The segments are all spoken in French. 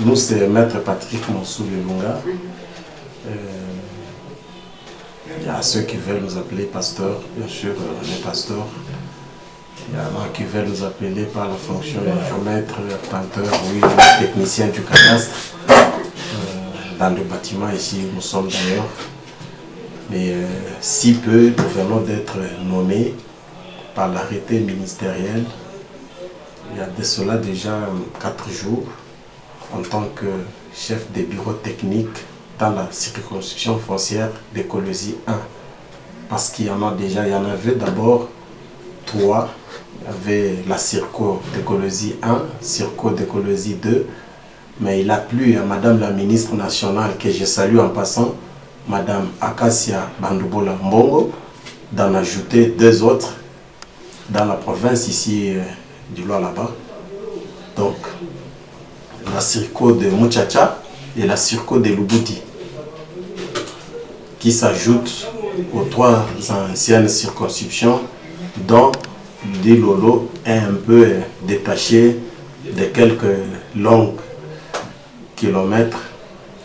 Nous, c'est Maître Patrick Monsou Lunga. Il y a ceux qui veulent nous appeler pasteurs, bien sûr, les pasteurs. Il y en a qui veulent nous appeler par la fonction de géomètre, planteur, oui, technicien du cadastre. Dans le bâtiment ici où nous sommes d'ailleurs. Mais si peu, nous venons d'être nommés par l'arrêté ministériel il y a de cela déjà 4 jours en tant que chef des bureaux techniques dans la circonscription foncière d'Écologie 1. Parce qu'il y en a déjà, il y en avait d'abord 3. Il y avait la Circo d'Écologie 1, Circo d'Écologie 2, mais il a plu à Madame la ministre nationale, que je salue en passant, Madame Acacia Bandubola Mbongo, d'en ajouter 2 autres dans la province ici du Loa là-bas. Donc, la Circo de Muchacha et la Circo de Lubudi, qui s'ajoutent aux 3 anciennes circonscriptions, dont Lolo est un peu détaché de quelques longs kilomètres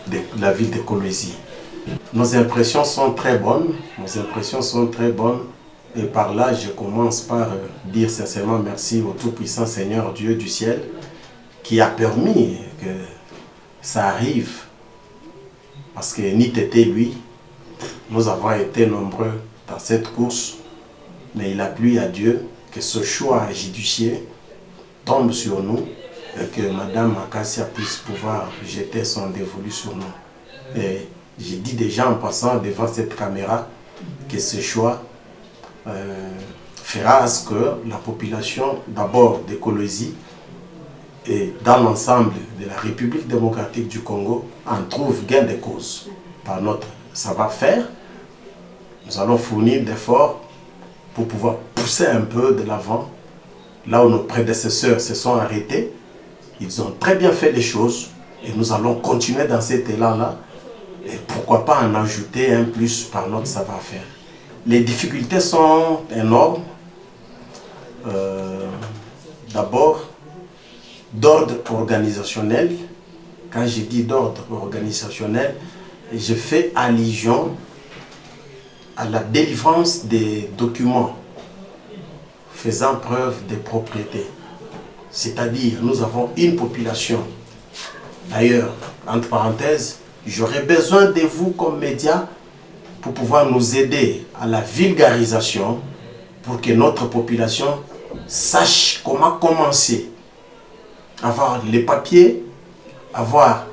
de la ville de Kolwezi. Nos impressions sont très bonnes, et par là je commence par dire sincèrement merci au tout-puissant Seigneur Dieu du ciel qui a permis que ça arrive, parce que ni t'étais lui, nous avons été nombreux dans cette course, mais il a plu à Dieu que ce choix judiciaire tombe sur nous et que Madame Acacia puisse pouvoir jeter son dévolu sur nous. Et j'ai dit déjà en passant devant cette caméra que ce choix fera à ce que la population d'abord de Kolwezi et dans l'ensemble de la République démocratique du Congo en trouve gain de cause. Par notre savoir-faire, nous allons fournir d'efforts pour pouvoir pousser un peu de l'avant. Là où nos prédécesseurs se sont arrêtés, ils ont très bien fait les choses et nous allons continuer dans cet élan-là et pourquoi pas en ajouter un plus par notre savoir-faire. Les difficultés sont énormes. D'abord, d'ordre organisationnel. Quand je dis d'ordre organisationnel, je fais allusion à la délivrance des documents faisant preuve de propriété. C'est-à-dire, nous avons une population. D'ailleurs, entre parenthèses, j'aurais besoin de vous comme médias pour pouvoir nous aider à la vulgarisation pour que notre population sache comment commencer. Avoir les papiers, avoir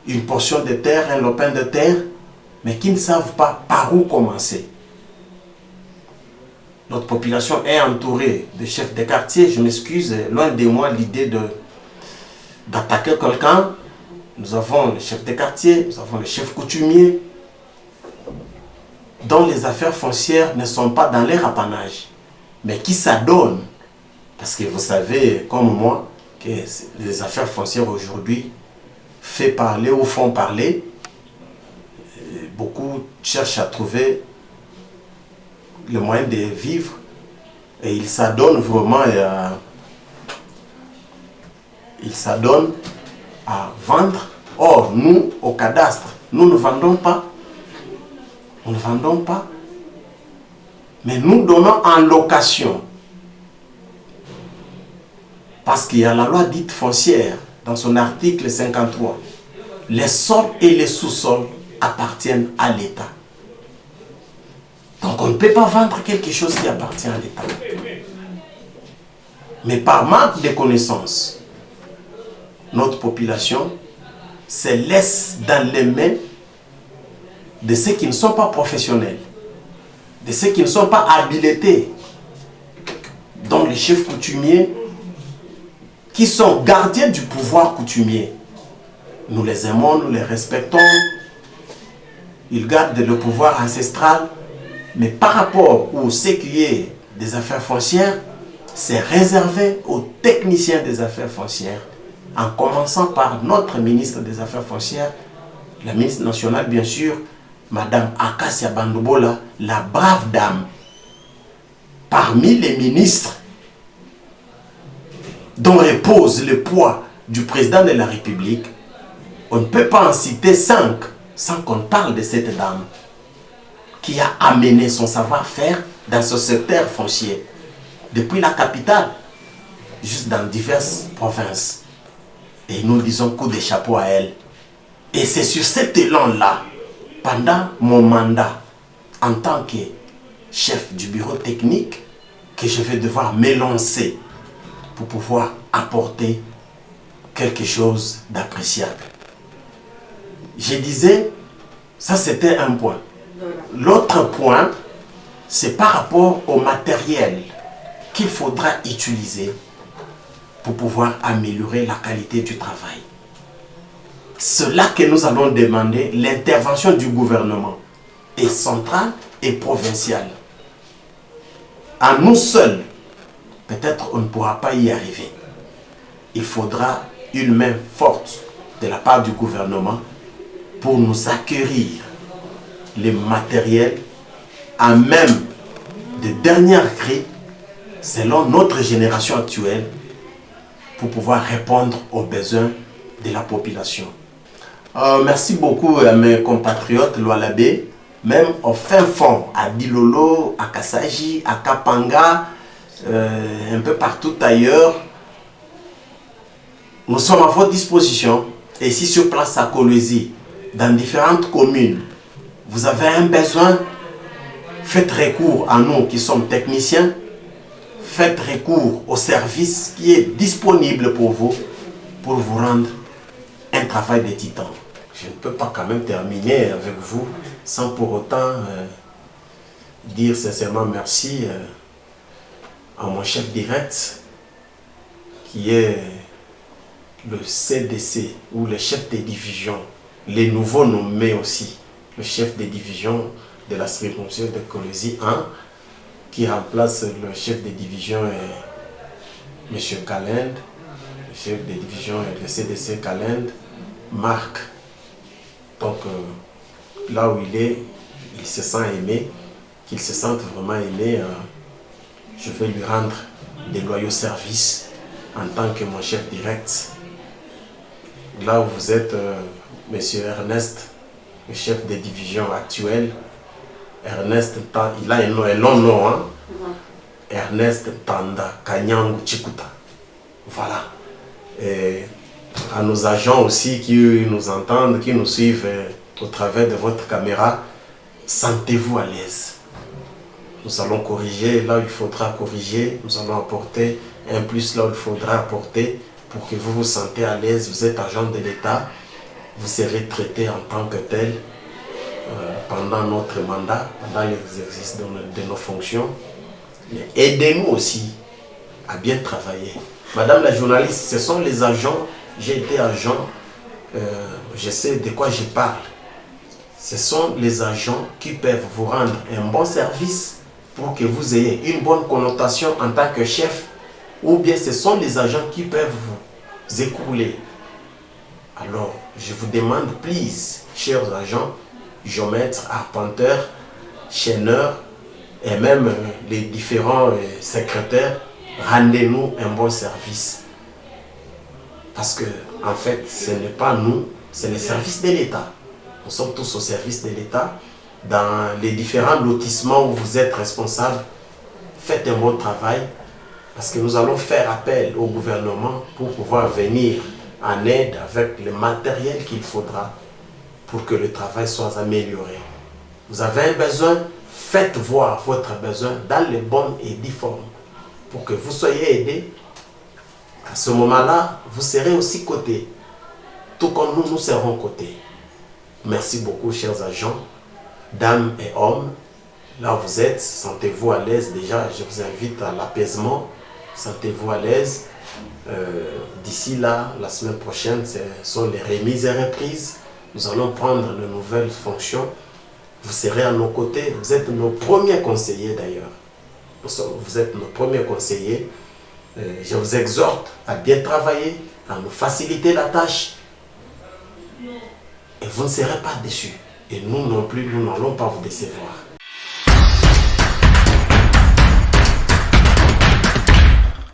une portion de terre, un lopin de terre, mais qui ne savent pas par où commencer. Notre population est entourée de chefs de quartier. Je m'excuse, loin de moi l'idée d'attaquer quelqu'un. Nous avons les chefs de quartier, nous avons les chefs coutumiers, dont les affaires foncières ne sont pas dans leur apanage, mais qui s'adonnent. Parce que vous savez, comme moi, que les affaires foncières aujourd'hui font parler ou font parler. Beaucoup cherchent à trouver le moyen de vivre et ils s'adonnent vraiment à vendre. Or, nous, au cadastre, nous ne vendons pas. Nous ne vendons pas. Mais nous donnons en location. Parce qu'il y a la loi dite foncière, dans son article 53. Les sols et les sous-sols appartiennent à l'État. Donc on ne peut pas vendre quelque chose qui appartient à l'État. Mais par manque de connaissances, notre population se laisse dans les mains de ceux qui ne sont pas professionnels, de ceux qui ne sont pas habilités, dont les chefs coutumiers, qui sont gardiens du pouvoir coutumier. Nous les aimons, nous les respectons. Ils gardent le pouvoir ancestral, mais par rapport au séculier des affaires foncières, c'est réservé aux techniciens des affaires foncières, en commençant par notre ministre des Affaires foncières, la ministre nationale bien sûr, Madame Acacia Bandubola, la brave dame, parmi les ministres dont repose le poids du président de la République, On ne peut pas en citer 5 sans qu'on parle de cette dame qui a amené son savoir-faire dans ce secteur foncier, depuis la capitale, juste dans diverses provinces. Et nous disons coup de chapeau à elle. Et c'est sur cet élan-là, pendant mon mandat en tant que chef du bureau technique, que je vais devoir m'élancer pour pouvoir apporter quelque chose d'appréciable. Je disais, ça c'était un point. L'autre point, c'est par rapport au matériel qu'il faudra utiliser pour pouvoir améliorer la qualité du travail. C'est là que nous allons demander l'intervention du gouvernement, et central et provincial. À nous seuls, peut-être on ne pourra pas y arriver. Il faudra une main forte de la part du gouvernement pour nous acquérir les matériels à même de dernière cri selon notre génération actuelle pour pouvoir répondre aux besoins de la population. Merci beaucoup à mes compatriotes Lualabé, même au fin fond, à Dilolo, à Kassaji, à Kapanga, un peu partout ailleurs. Nous sommes à votre disposition. Et ici sur place à Kolwezi, dans différentes communes, vous avez un besoin, faites recours à nous qui sommes techniciens, faites recours au service qui est disponible pour vous rendre un travail de titan. Je ne peux pas quand même terminer avec vous sans pour autant dire sincèrement merci à mon chef direct qui est le CDC ou le chef de division, les nouveaux nommés aussi, le chef de division de la circonscription de Kolwezi 1 qui remplace le chef de division M. Kalend, le chef de division le CDC Kalend, Marc. Donc là où il se sent aimé, qu'il se sente vraiment aimé, je vais lui rendre des loyaux services en tant que mon chef direct. Là où vous êtes, M. Ernest, le chef de division actuel, Ernest, il a un long nom, hein? Ernest Tanda Kanyangu Chikuta. Voilà. Et à nos agents aussi qui nous entendent, qui nous suivent au travers de votre caméra, sentez-vous à l'aise. Nous allons corriger là où il faudra corriger, nous allons apporter un plus là où il faudra apporter pour que vous vous sentez à l'aise. Vous êtes agent de l'État, vous serez traité en tant que tel pendant notre mandat, pendant l'exercice de nos fonctions. Mais aidez-nous aussi à bien travailler. Madame la journaliste, ce sont les agents, j'ai été agent, je sais de quoi je parle. Ce sont les agents qui peuvent vous rendre un bon service pour que vous ayez une bonne connotation en tant que chef, ou bien ce sont les agents qui peuvent vous écouler. Alors, je vous demande, please, chers agents, géomètres, arpenteurs, chaîneurs, et même les différents secrétaires, rendez-nous un bon service. Parce que, en fait, ce n'est pas nous, c'est le service de l'État. Nous sommes tous au service de l'État. Dans les différents lotissements où vous êtes responsables, faites un bon travail. Parce que nous allons faire appel au gouvernement pour pouvoir venir en aide avec le matériel qu'il faudra pour que le travail soit amélioré. Vous avez un besoin, faites voir votre besoin dans les bonnes et dix formes pour que vous soyez aidés. À ce moment-là, vous serez aussi cotés, tout comme nous serons cotés. Merci beaucoup, chers agents, dames et hommes. Là où vous êtes, sentez-vous à l'aise déjà. Je vous invite à l'apaisement. Sentez-vous à l'aise. D'ici là, la semaine prochaine, ce sont les remises et reprises. Nous allons prendre de nouvelles fonctions. Vous serez à nos côtés. Vous êtes nos premiers conseillers d'ailleurs. Vous êtes nos premiers conseillers. Je vous exhorte à bien travailler, à nous faciliter la tâche. Et vous ne serez pas déçus. Et nous non plus, nous n'allons pas vous décevoir.